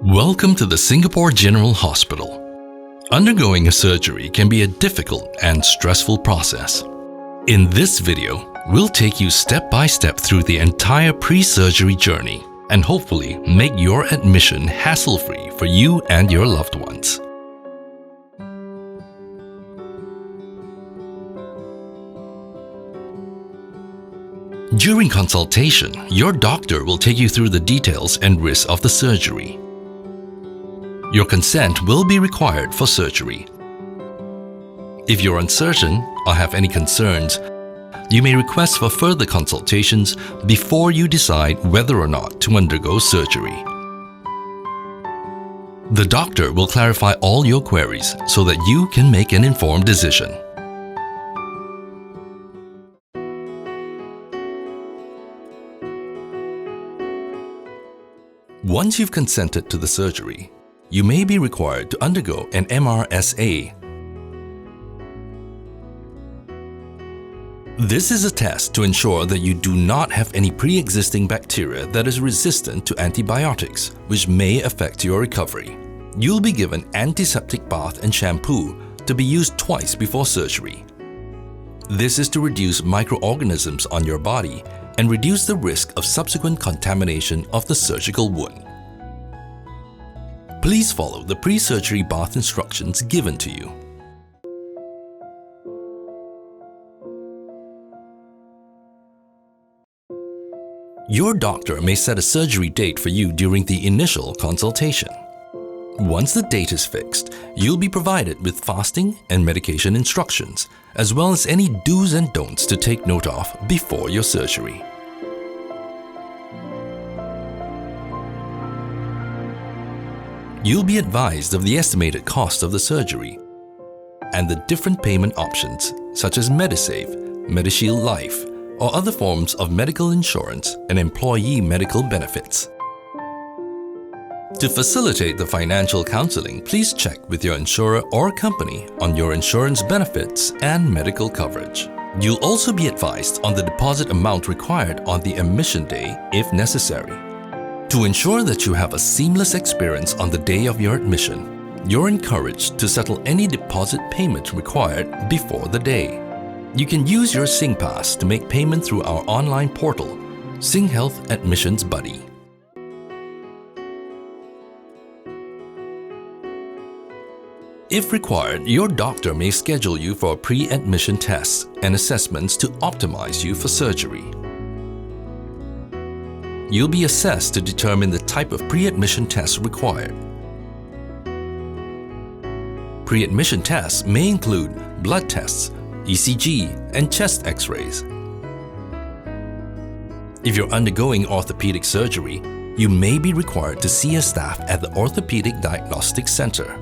Welcome to the Singapore General Hospital. Undergoing a surgery can be a difficult and stressful process. In this video, we'll take you step by step through the entire pre-surgery journey and hopefully make your admission hassle-free for you and your loved ones. During consultation, your doctor will take you through the details and risks of the surgery. Your consent will be required for surgery. If you're uncertain or have any concerns, you may request for further consultations before you decide whether or not to undergo surgery. The doctor will clarify all your queries so that you can make an informed decision. Once you've consented to the surgery, you may be required to undergo an MRSA. This is a test to ensure that you do not have any pre-existing bacteria that is resistant to antibiotics, which may affect your recovery. You'll be given antiseptic bath and shampoo to be used twice before surgery. This is to reduce microorganisms on your body and reduce the risk of subsequent contamination of the surgical wound. Please follow the pre-surgery bath instructions given to you. Your doctor may set a surgery date for you during the initial consultation. Once the date is fixed, you'll be provided with fasting and medication instructions, as well as any do's and don'ts to take note of before your surgery. You'll be advised of the estimated cost of the surgery and the different payment options such as Medisave, Medishield Life, or other forms of medical insurance and employee medical benefits. To facilitate the financial counseling, please check with your insurer or company on your insurance benefits and medical coverage. You'll also be advised on the deposit amount required on the admission day if necessary. To ensure that you have a seamless experience on the day of your admission, you're encouraged to settle any deposit payment required before the day. You can use your SingPass to make payment through our online portal, SingHealth Admissions Buddy. If required, your doctor may schedule you for pre-admission tests and assessments to optimize you for surgery. You'll be assessed to determine the type of pre-admission tests required. Pre-admission tests may include blood tests, ECG, and chest X-rays. If you're undergoing orthopedic surgery, you may be required to see a staff at the Orthopedic Diagnostic Center.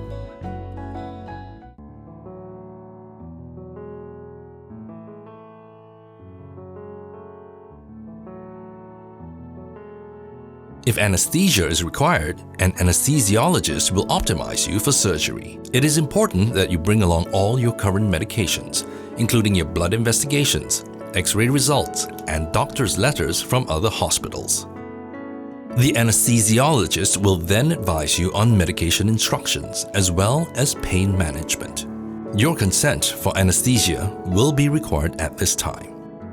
If anesthesia is required, an anesthesiologist will optimize you for surgery. It is important that you bring along all your current medications, including your blood investigations, X-ray results, and doctor's letters from other hospitals. The anesthesiologist will then advise you on medication instructions as well as pain management. Your consent for anesthesia will be required at this time.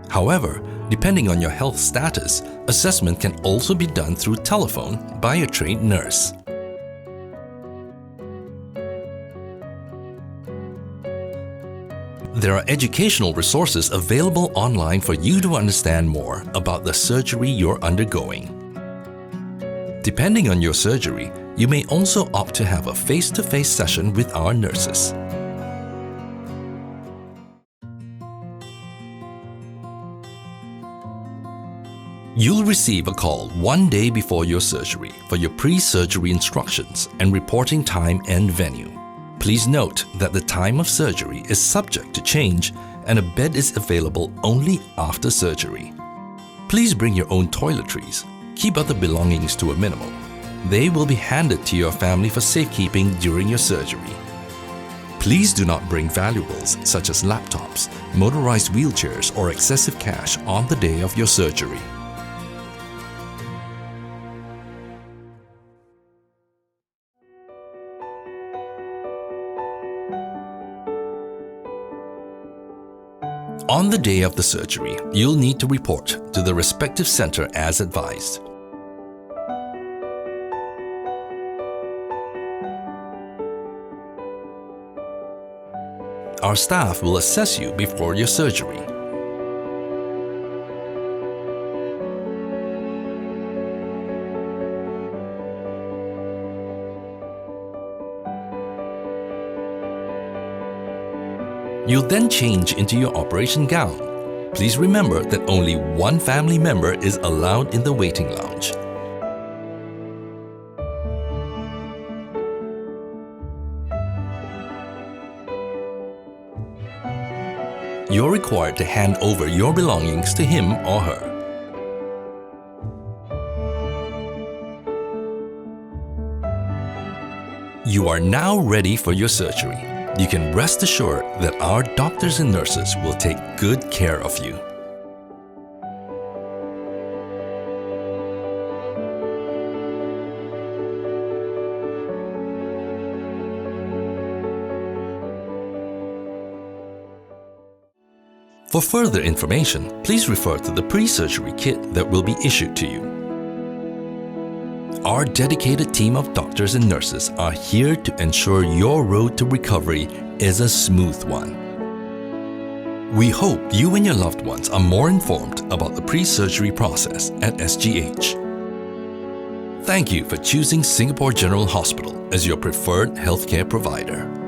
However, depending on your health status, assessment can also be done through telephone by a trained nurse. There are educational resources available online for you to understand more about the surgery you're undergoing. Depending on your surgery, you may also opt to have a face-to-face session with our nurses. You'll receive a call one day before your surgery for your pre-surgery instructions and reporting time and venue. Please note that the time of surgery is subject to change and a bed is available only after surgery. Please bring your own toiletries. Keep other belongings to a minimum. They will be handed to your family for safekeeping during your surgery. Please do not bring valuables such as laptops, motorized wheelchairs, or excessive cash on the day of your surgery. On the day of the surgery, you'll need to report to the respective center as advised. Our staff will assess you before your surgery. You'll then change into your operation gown. Please remember that only one family member is allowed in the waiting lounge. You're required to hand over your belongings to him or her. You are now ready for your surgery. You can rest assured that our doctors and nurses will take good care of you. For further information, please refer to the pre-surgery kit that will be issued to you. Our dedicated team of doctors and nurses are here to ensure your road to recovery is a smooth one. We hope you and your loved ones are more informed about the pre-surgery process at SGH. Thank you for choosing Singapore General Hospital as your preferred healthcare provider.